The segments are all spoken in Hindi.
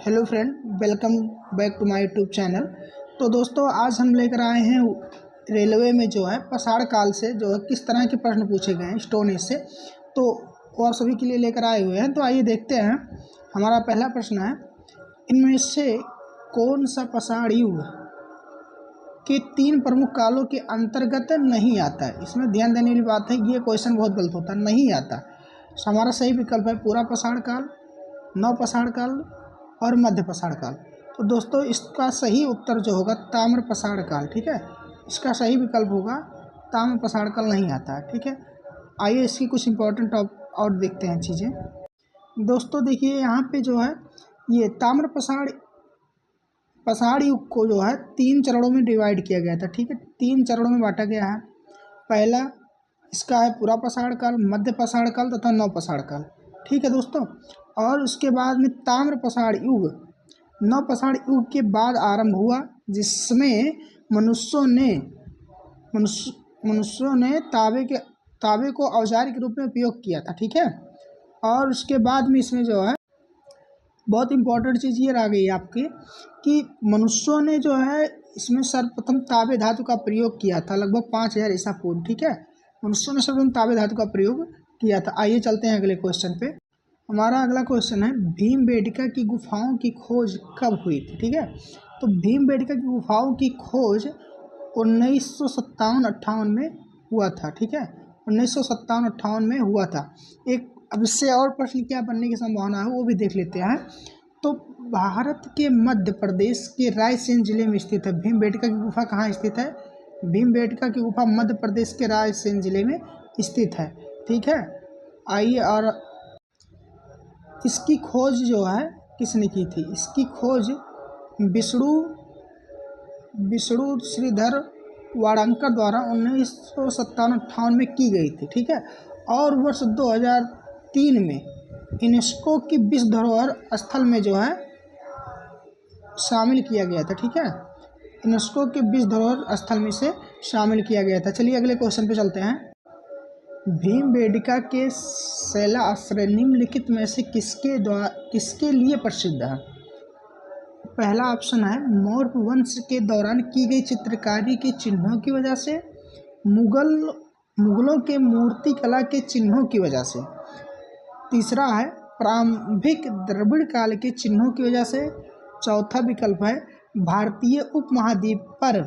Hello friend, welcome back to my YouTube channel. तो दोस्तों, आज हम लेकर आए हैं रेलवे में जो है पसाड़ काल से जो है किस तरह के प्रश्न पूछे गए हैं स्टोन एज से। तो वो आप सभी के लिए लेकर आए हुए हैं। तो आइए देखते हैं। हमारा पहला प्रश्न है, इनमें से कौन सा पसाड़ युग के 3 प्रमुख कालों के अंतर्गत नहीं आता है। इसमें ध्यान देने वाली बात है, ये क्वेश्चन बहुत गलत होता है, नहीं आता। तो हमारा सही विकल्प है पूरा पसाड़ काल, नव पसाड़ काल और मध्य पसाड़ काल। तो दोस्तों, इसका सही उत्तर जो होगा ताम्र पसाड़ काल। ठीक है, इसका सही विकल्प होगा ताम्र पसाड़ काल, नहीं आता है। ठीक है, आइए इसकी कुछ इंपॉर्टेंट और देखते हैं चीज़ें। दोस्तों देखिए, यहाँ पे जो है ये ताम्र पसाड़ युग को जो है 3 चरणों में डिवाइड किया गया था। ठीक है, 3 चरणों में बांटा गया है। पहला इसका है पूरा पसाड़ काल, मध्य पसाड़ काल तथा नव पसाड़ काल। ठीक है दोस्तों, और उसके बाद में ताम्र पसाड़ युग नव पसाड़ युग के बाद आरंभ हुआ, जिसमें मनुष्यों ने ताबे को औजार के रूप में उपयोग किया था। ठीक है, और उसके बाद में इसमें जो है बहुत इंपॉर्टेंट चीज़ ये रह गई आपकी कि मनुष्यों ने जो है इसमें सर्वप्रथम ताबे धातु का प्रयोग किया था, लगभग 5000 ईसा पूर्व। ठीक है, मनुष्यों ने सर्वप्रथम ताबे धातु का प्रयोग किया था। आइए चलते हैं अगले क्वेश्चन पे। हमारा अगला क्वेश्चन है, भीमबेटका की गुफाओं की खोज कब हुई थी। ठीक है, तो भीमबेटका की गुफाओं की खोज 1957-58 में हुआ था। ठीक है, 1957-58 में हुआ था। एक अब इससे और प्रश्न क्या बनने की संभावना है वो भी देख लेते हैं। तो भारत के मध्य प्रदेश के रायसेन जिले में स्थित है भीमबेटका की गुफा। कहाँ स्थित है? भीमबेटका की गुफा मध्य प्रदेश के रायसेन जिले में स्थित है। ठीक है, आइए, और इसकी खोज जो है किसने की थी? इसकी खोज विष्णु श्रीधर वाड़ंकर द्वारा 1957-58 में की गई थी। ठीक है, और वर्ष 2003 में यूनेस्को की विश्व धरोहर स्थल में जो है शामिल किया गया था। ठीक है, यूनेस्को के विश्व धरोहर स्थल में से शामिल किया गया था। चलिए अगले क्वेश्चन पे चलते हैं। भीमबेटका के शैलाश्रय निम्नलिखित में से किसके लिए प्रसिद्ध है? पहला ऑप्शन है मौर्य वंश के दौरान की गई चित्रकारी के चिन्हों की वजह से, मुगलों के मूर्ति कला के चिन्हों की वजह से, तीसरा है प्रारंभिक द्रविड़ काल के चिन्हों की वजह से, चौथा विकल्प है भारतीय उपमहाद्वीप पर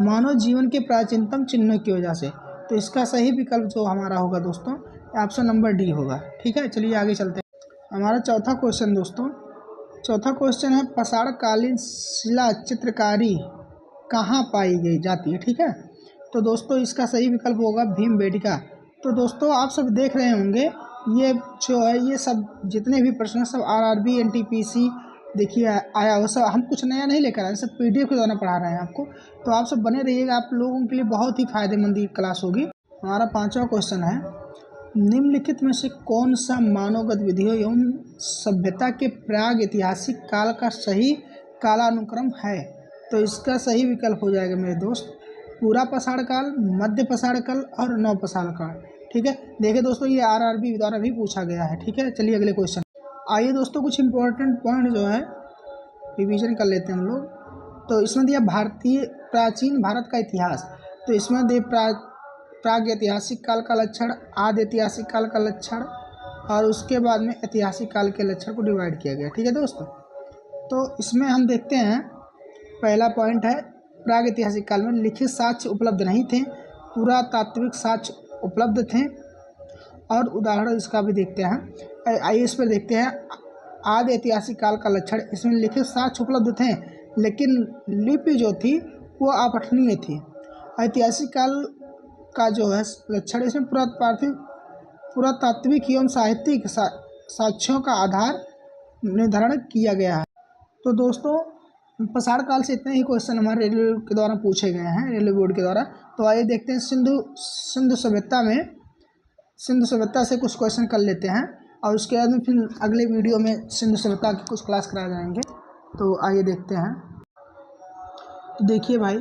मानव जीवन के प्राचीनतम चिन्हों की वजह से। तो इसका सही विकल्प जो हमारा होगा दोस्तों, ऑप्शन नंबर डी होगा। ठीक है, चलिए आगे चलते हैं। हमारा चौथा क्वेश्चन दोस्तों, चौथा क्वेश्चन है, पसाड़ कालीन शिला चित्रकारी कहाँ पाई जाती है। ठीक है, तो दोस्तों इसका सही विकल्प होगा भीमबेटका। तो दोस्तों, आप सब देख रहे होंगे ये जो है ये सब जितने भी प्रश्न सब आरआरबी एनटीपीसी देखिए आया वो सब हम कुछ नया नहीं लेकर आए, सब पीडीएफ के द्वारा पढ़ा रहे हैं आपको। तो आप सब बने रहिएगा, आप लोगों के लिए बहुत ही फायदेमंद क्लास होगी। हमारा 5वां क्वेश्चन है, निम्नलिखित में से कौन सा मानव गतिविधियों एवं सभ्यता के प्राग ऐतिहासिक काल का सही कालानुक्रम है? तो इसका सही विकल्प हो जाएगा मेरे दोस्त पूरा पसाड़ काल, मध्य पसाड़ काल और नव पसाड़ काल। ठीक है, देखिए दोस्तों, ये आरआरबी द्वारा भी पूछा गया है। ठीक है, चलिए अगले क्वेश्चन। आइए दोस्तों, कुछ इंपॉर्टेंट पॉइंट जो है रिवीजन कर लेते हैं हम लोग। तो इसमें दिया प्राचीन भारत का इतिहास। तो इसमें दे प्राग ऐतिहासिक काल का लक्षण, आदि ऐतिहासिक काल का लक्षण, और उसके बाद में ऐतिहासिक काल के लक्षण को डिवाइड किया गया। ठीक है दोस्तों, तो इसमें हम देखते हैं पहला पॉइंट है, प्राग ऐतिहासिक काल में लिखित साक्ष्य उपलब्ध नहीं थे, पुरातात्विक साक्ष्य उपलब्ध थे। और उदाहरण इसका भी देखते हैं। आइए इस पर देखते हैं आदि ऐतिहासिक काल का लक्षण। इसमें लिखित साक्ष्य उपलब्ध थे, लेकिन लिपि जो थी वो अपठनीय थी। ऐतिहासिक काल का जो है लक्षण, इसमें पुरातात्विक एवं साहित्यिक साक्ष्यों का आधार निर्धारण किया गया है। तो दोस्तों, पसाड़ काल से इतने ही क्वेश्चन हमारे रेलवे के द्वारा पूछे गए हैं, रेलवे बोर्ड के द्वारा। तो आइए देखते हैं सिंधु सभ्यता से कुछ क्वेश्चन कर लेते हैं, और उसके बाद में फिर अगले वीडियो में सिंधु सभ्यता की कुछ क्लास कराए जाएंगे। तो आइए देखते हैं। तो देखिए भाई,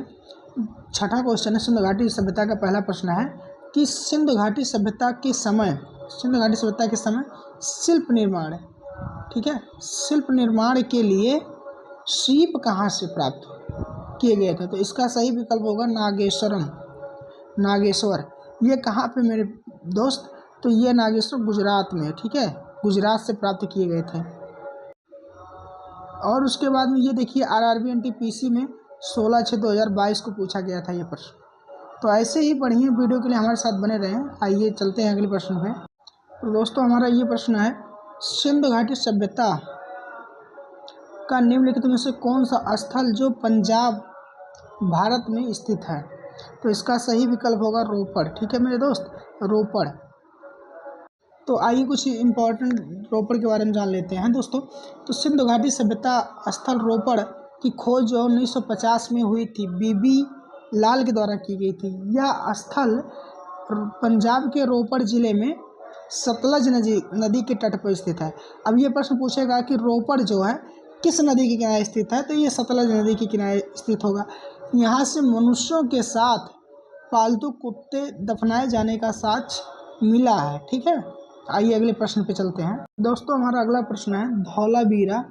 छठा क्वेश्चन है, सिंधु घाटी सभ्यता का पहला प्रश्न है कि सिंधु घाटी सभ्यता के समय शिल्प निर्माण ठीक है। शिल्प निर्माण के लिए सीप कहाँ से प्राप्त किए गए थे? तो इसका सही विकल्प होगा नागेश्वरम, नागेश्वर। ये कहाँ पे मेरे दोस्त? तो ये नागेश्वर गुजरात में है, ठीक है, गुजरात से प्राप्त किए गए थे। और उसके बाद में ये देखिए आरआरबी एनटीपीसी में 16/6/2022 को पूछा गया था ये प्रश्न। तो ऐसे ही बढ़िया वीडियो के लिए हमारे साथ बने रहें। आइए चलते हैं अगले प्रश्न पे। तो दोस्तों हमारा ये प्रश्न है, सिंधु घाटी सभ्यता का निम्नलिखित में से कौन सा स्थल जो पंजाब भारत में स्थित है? तो इसका सही विकल्प होगा रोपड़, ठीक है मेरे दोस्त, रोपड़। तो आइए कुछ इम्पोर्टेंट रोपड़ के बारे में जान लेते हैं दोस्तों। तो सिंधु घाटी सभ्यता स्थल रोपड़ की खोज जो 1950 में हुई थी, बीबी लाल के द्वारा की गई थी। यह स्थल पंजाब के रोपड़ जिले में सतलज नदी के तट पर स्थित है। अब ये प्रश्न पूछेगा कि रोपड़ जो है किस नदी के किनारे स्थित है? तो ये सतलज नदी के किनारे स्थित होगा। यहाँ से मनुष्यों के साथ पालतू कुत्ते दफनाए जाने का साक्ष्य मिला है, ठीक है। आइए अगले प्रश्न पे चलते हैं दोस्तों। हमारा अगला प्रश्न है, धौलावीरा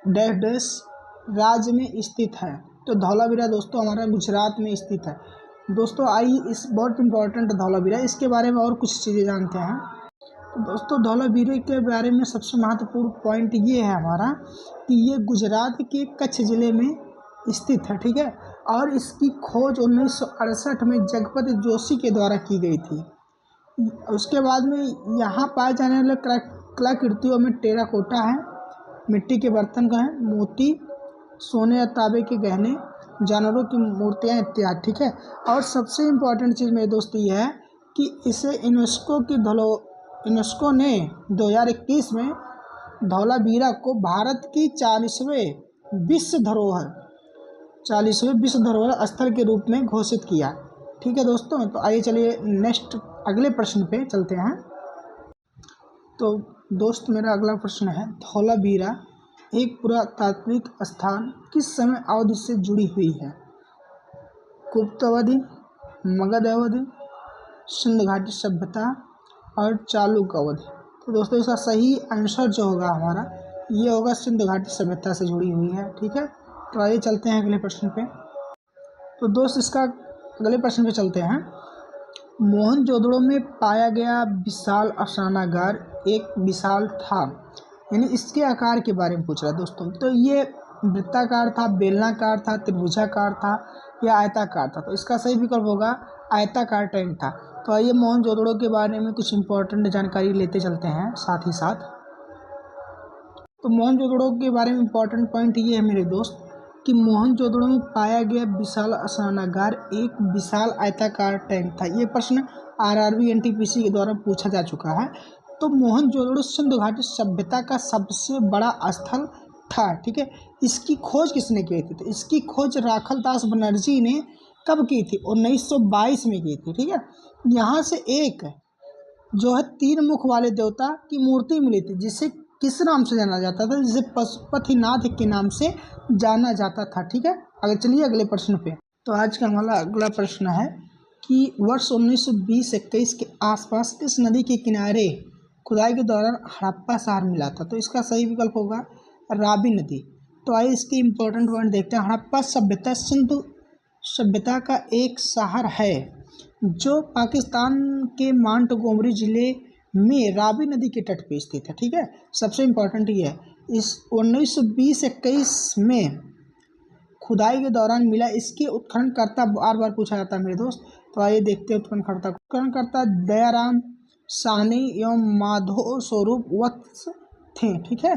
डैश डैश राज्य में स्थित है? तो धौलावीरा दोस्तों हमारा गुजरात में स्थित है। दोस्तों आइए इस बहुत इंपॉर्टेंट धौलावीरा, इसके बारे में और कुछ चीज़ें जानते हैं। तो दोस्तों धौलावीरा के बारे में सबसे महत्वपूर्ण पॉइंट ये है हमारा कि ये गुजरात के कच्छ ज़िले में स्थित है, ठीक है। और इसकी खोज 1968 में जगपति जोशी के द्वारा की गई थी। उसके बाद में यहाँ पाए जाने वाले कलाकृतियों में टेराकोटा है, मिट्टी के बर्तन का है, मोती, सोने या तांबे के गहने, जानवरों की मूर्तियाँ इत्यादि, ठीक है। और सबसे इम्पोर्टेंट चीज़ मेरे दोस्त ये है कि इसे यूनेस्को ने 2021 में धौलावीरा को भारत की 40वें विश्व धरोहर स्थल के रूप में घोषित किया, ठीक है दोस्तों। तो आइए चलिए नेक्स्ट अगले प्रश्न पे चलते हैं। तो दोस्त मेरा अगला प्रश्न है, धौलावीरा एक पुरातात्विक स्थान किस समय अवधि से जुड़ी हुई है? गुप्त अवधि, मगध अवधि, सिंधु घाटी सभ्यता और चालुक्य अवधि। तो दोस्तों इसका सही आंसर जो होगा हमारा ये होगा सिंधु घाटी सभ्यता से जुड़ी हुई है, ठीक है। तो आइए चलते हैं अगले प्रश्न पे। तो दोस्त इसका अगले प्रश्न पे चलते हैं। मोहनजोदड़ो में पाया गया विशाल स्नानागार एक विशाल था, यानी इसके आकार के बारे में पूछ रहा है दोस्तों। तो ये वृत्ताकार था, बेलनाकार था, त्रिभुजाकार था या आयताकार था? तो इसका सही विकल्प होगा आयताकार टैंक था। तो आइए मोहनजोदड़ो के बारे में कुछ इंपॉर्टेंट जानकारी लेते चलते हैं साथ ही साथ। तो मोहनजोदड़ो के बारे में इंपॉर्टेंट पॉइंट ये है मेरे दोस्त कि मोहनजोदड़ो में पाया गया विशाल स्नानागार एक विशाल आयताकार टैंक था। ये प्रश्न आरआरबी एनटीपीसी के द्वारा पूछा जा चुका है। तो मोहनजोदड़ो सिंधु घाटी सभ्यता का सबसे बड़ा स्थल था, ठीक है। इसकी खोज किसने की थी? तो इसकी खोज राखलदास बनर्जी ने कब की थी? 1922 में की थी, ठीक है। यहाँ से एक जो है 3 मुख वाले देवता की मूर्ति मिली थी, जिसे किस नाम से जाना जाता था? जिसे पशुपतिनाथ के नाम से जाना जाता था, ठीक है। अगर चलिए अगले प्रश्न पे। तो आज का हमारा अगला प्रश्न है कि वर्ष 1920-21 के आसपास किस नदी के किनारे खुदाई के दौरान हड़प्पा शहर मिला था? तो इसका सही विकल्प होगा रावी नदी। तो आइए इसकी इम्पोर्टेंट पॉइंट देखते हैं। हड़प्पा सभ्यता सिंधु सभ्यता का एक शहर है जो पाकिस्तान के मांटगोमरी जिले में रावी नदी के तट पर स्थित है, ठीक है। सबसे इम्पोर्टेंट ये है, इस 1920-21 में खुदाई के दौरान मिला। इसके उत्खननकर्ता बार बार पूछा जाता है मेरे दोस्त। तो आइए देखते हैं उत्खननकर्ता दयाराम साहनी एवं माधो स्वरूप वत्स थे, ठीक है।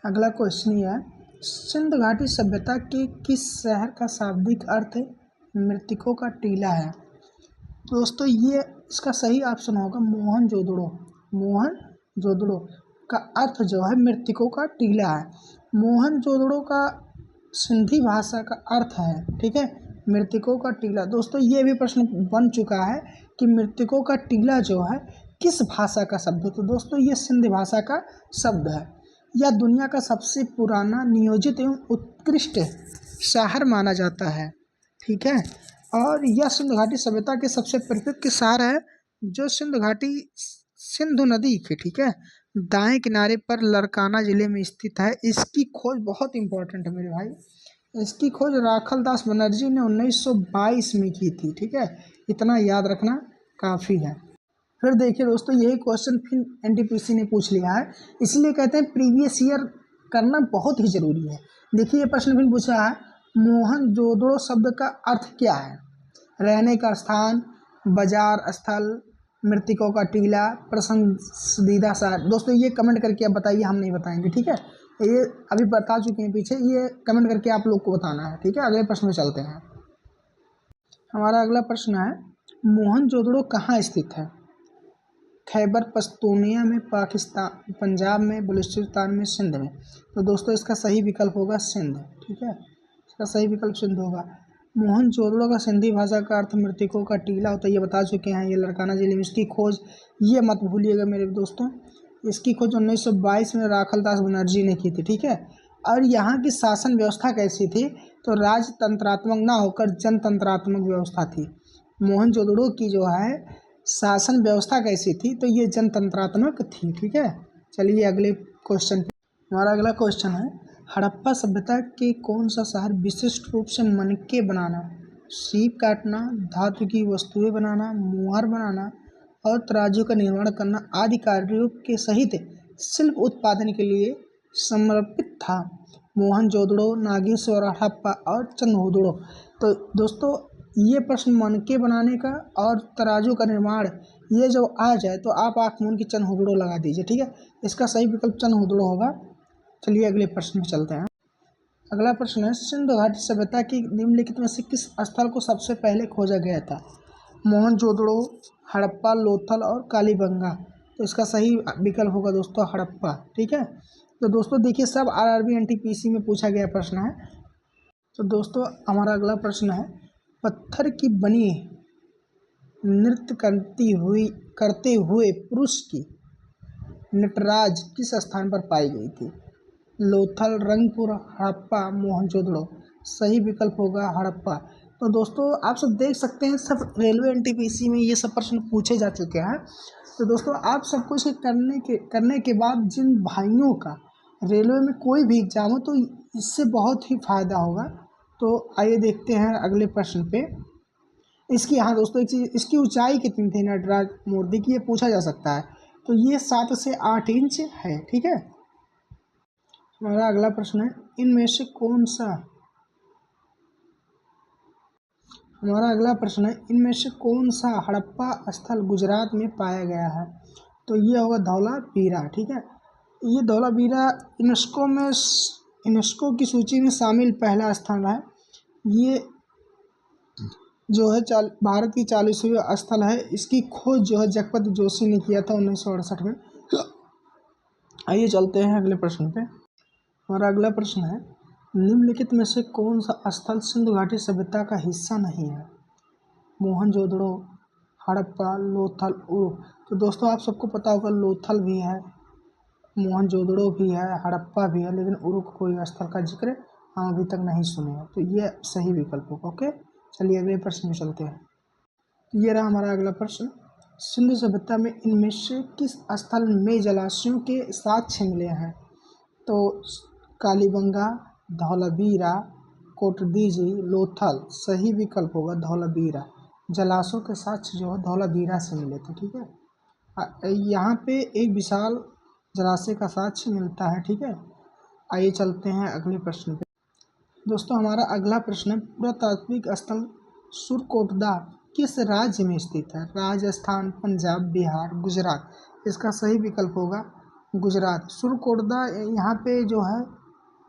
अगला क्वेश्चन ये है, सिंधु घाटी सभ्यता के किस शहर का शाब्दिक अर्थ मृतकों का टीला है? दोस्तों ये इसका सही ऑप्शन होगा मोहनजोदड़ो। मोहनजोदड़ो का अर्थ जो है मृतकों का टीला है। मोहनजोदड़ो का सिंधी भाषा का अर्थ है, ठीक है, मृतकों का टीला। दोस्तों ये भी प्रश्न बन चुका है कि मृतकों का टीला जो है किस भाषा का शब्द है? तो दोस्तों ये सिंधी भाषा का शब्द है। यह दुनिया का सबसे पुराना नियोजित एवं उत्कृष्ट शहर माना जाता है, ठीक है। और यह सिंधु घाटी सभ्यता के सबसे प्रसिद्ध शहर है जो सिंधु नदी के, ठीक है, दाएं किनारे पर लड़काना जिले में स्थित है। इसकी खोज बहुत इंपॉर्टेंट है मेरे भाई। इसकी खोज राखल दास बनर्जी ने 1922 में की थी। ठीक है, इतना याद रखना काफ़ी है। फिर देखिए दोस्तों, यही क्वेश्चन फिर एनटीपीसी ने पूछ लिया है, इसलिए कहते हैं प्रीवियस ईयर करना बहुत ही जरूरी है। देखिए ये प्रश्न फिर पूछा है, मोहनजोदड़ो शब्द का अर्थ क्या है? रहने का स्थान, बाजार स्थल, मृतकों का टीला, पसंदीदा शहर। दोस्तों ये कमेंट करके आप बताइए, हम नहीं बताएंगे। ठीक है, ये अभी बता चुके हैं पीछे, ये कमेंट करके आप लोग को बताना है। ठीक है, अगले प्रश्न में चलते हैं। हमारा अगला प्रश्न है, मोहनजोदड़ो कहाँ स्थित है? खैबर पख्तूनख्वा में, पाकिस्तान, पंजाब में, बलूचिस्तान में, सिंध में। तो दोस्तों इसका सही विकल्प होगा सिंध। ठीक है, इसका सही विकल्प सिंध होगा। मोहनजोदड़ो का सिंधी भाषा का अर्थ मृतकों का टीला होता है, ये बता चुके हैं। ये लड़काना जिले में इसकी खोज, ये मत भूलिएगा मेरे दोस्तों, इसकी खोज 1922 में राखल दास बनर्जी ने की थी। ठीक है, और यहाँ की शासन व्यवस्था कैसी थी? तो राजतंत्रात्मक ना होकर जनतंत्रात्मक व्यवस्था थी। मोहनजोदड़ो की जो है शासन व्यवस्था कैसी थी? तो ये जनतंत्रात्मक थी। ठीक है, चलिए अगले क्वेश्चन पे। हमारा अगला क्वेश्चन है, हड़प्पा सभ्यता के कौन सा शहर विशिष्ट रूप से मनके बनाना, सीप काटना, धातु की वस्तुएं बनाना, मुहर बनाना और तराजू का निर्माण करना आदि कार्यों के सहित शिल्प उत्पादन के लिए समर्पित था? मोहनजोदड़ो, नागेश्वर, हड़प्पा और चंद्रहुदड़ो। तो दोस्तों ये प्रश्न मनके बनाने का और तराजू का निर्माण, ये जो आ जाए तो आप आँख मूंद के चंद्रहुदड़ो लगा दीजिए। ठीक है, इसका सही विकल्प चंद्रहुदड़ो होगा। चलिए अगले प्रश्न में चलते हैं। अगला प्रश्न है, सिंधु घाटी सभ्यता की निम्नलिखित में से किस स्थल को सबसे पहले खोजा गया था? मोहनजोदड़ो, हड़प्पा, लोथल और कालीबंगा। तो इसका सही विकल्प होगा दोस्तों हड़प्पा। ठीक है, तो दोस्तों देखिए सब आरआरबी एनटीपीसी में पूछा गया प्रश्न है। तो दोस्तों हमारा अगला प्रश्न है, पत्थर की बनी नृत्य करते हुए पुरुष की नटराज किस स्थान पर पाई गई थी? लोथल, रंगपुर, हड़प्पा, मोहनजोदड़ो। सही विकल्प होगा हड़प्पा। तो दोस्तों आप सब देख सकते हैं, सब रेलवे एनटीपीसी में ये सब प्रश्न पूछे जा चुके हैं। तो दोस्तों आप सबको इसे करने के बाद जिन भाइयों का रेलवे में कोई भी एग्जाम हो तो इससे बहुत ही फायदा होगा। तो आइए देखते हैं अगले प्रश्न पे। इसकी, हाँ दोस्तों एक चीज़, इसकी ऊंचाई कितनी थी नटराज मूर्ति की, ये पूछा जा सकता है। तो ये 7 से 8 इंच है। ठीक है, हमारा अगला प्रश्न है, इनमें से कौन सा हमारा अगला प्रश्न है, इनमें से कौन सा हड़प्पा स्थल गुजरात में पाया गया है? तो ये होगा धौलावीरा। ठीक है, ये धौलावीरा यूनेस्को की सूची में शामिल पहला स्थान है। ये जो है भारत की 40वीं स्थल है। इसकी खोज जो है जगपति जोशी ने किया था 1968 में। आइए चलते हैं अगले प्रश्न पे। हमारा अगला प्रश्न है, निम्नलिखित में से कौन सा स्थल सिंधु घाटी सभ्यता का हिस्सा नहीं है? मोहनजोदड़ो, हड़प्पा, लोथल, उरुक। तो दोस्तों आप सबको पता होगा लोथल भी है, मोहनजोदड़ो भी है, हड़प्पा भी है, लेकिन उरुक कोई स्थल का जिक्र हम अभी तक नहीं सुने हैं। तो ये सही विकल्प होगा। ओके, चलिए अगले प्रश्न में चलते हैं। तो ये रहा हमारा अगला प्रश्न, सिंधु सभ्यता में इनमें से किस स्थल में जलाशयों के साक्ष्य मिले हैं? तो कालीबंगा, धौलावीरा, कोटदीजी, लोथल। सही विकल्प होगा धौलावीरा। जलाशयों के साक्ष्य जो है धौलावीरा से मिले थे। ठीक है, यहाँ पे एक विशाल जलाशय का साक्ष्य मिलता है। ठीक है, आइए चलते हैं अगले प्रश्न पे। दोस्तों हमारा अगला प्रश्न है, पुरातात्विक स्थल सुरकोटदा किस राज्य में स्थित है? राजस्थान, पंजाब, बिहार, गुजरात। इसका सही विकल्प होगा गुजरात। सुरकोटदा यहाँ पे जो है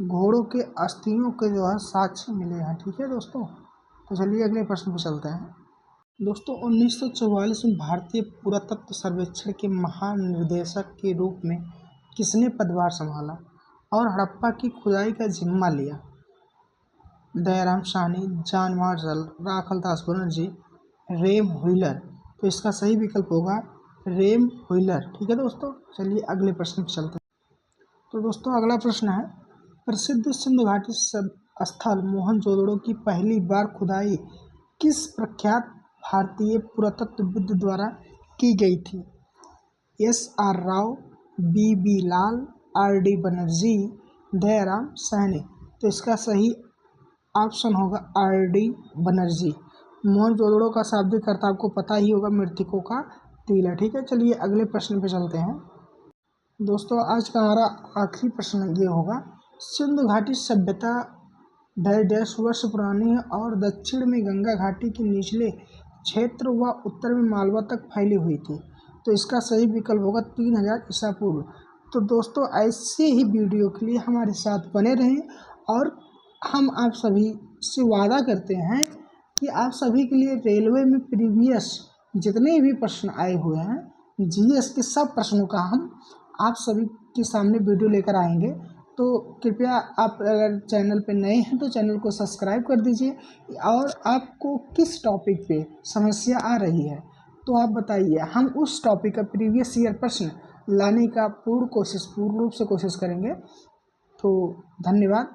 घोड़ों के अस्थियों के जो है साक्ष्य मिले हैं। ठीक है दोस्तों, तो चलिए अगले प्रश्न पर चलते हैं। दोस्तों 1944 में भारतीय पुरातत्व सर्वेक्षण के महानिदेशक के रूप में किसने पदभार संभाला और हड़प्पा की खुदाई का जिम्मा लिया? दयाराम साहनी, जॉन मार्शल, राखल दास बनर्जी, रेम व्हीलर। तो इसका सही विकल्प होगा रेम व्हीलर। ठीक है दोस्तों, चलिए अगले प्रश्न पर चलते हैं। तो दोस्तों अगला प्रश्न है, प्रसिद्ध सिंधु घाटी स्थल मोहनजोदड़ो की पहली बार खुदाई किस प्रख्यात भारतीय पुरातत्वविद द्वारा की गई थी? एस आर राव, BB लाल, RD बनर्जी, दयाराम साहनी। तो इसका सही ऑप्शन होगा RD बनर्जी। मोहनजोदड़ो का शाब्दिक अर्थ आपको पता ही होगा, मृतकों का तिल है। ठीक है, चलिए अगले प्रश्न पे चलते हैं। दोस्तों आज का हमारा आखिरी प्रश्न ये होगा, सिंधु घाटी सभ्यता डैश वर्ष पुरानी है और दक्षिण में गंगा घाटी के निचले क्षेत्र व उत्तर में मालवा तक फैली हुई थी। तो इसका सही विकल्प होगा 3000 ईसा पूर्व। तो दोस्तों ऐसे ही वीडियो के लिए हमारे साथ बने रहें और हम आप सभी से वादा करते हैं कि आप सभी के लिए रेलवे में प्रीवियस जितने भी प्रश्न आए हुए हैं, GS के सब प्रश्नों का हम आप सभी के सामने वीडियो लेकर आएंगे। तो कृपया आप अगर चैनल पे नए हैं तो चैनल को सब्सक्राइब कर दीजिए, और आपको किस टॉपिक पे समस्या आ रही है तो आप बताइए, हम उस टॉपिक का प्रीवियस ईयर प्रश्न लाने का पूर्ण रूप से कोशिश करेंगे। तो धन्यवाद।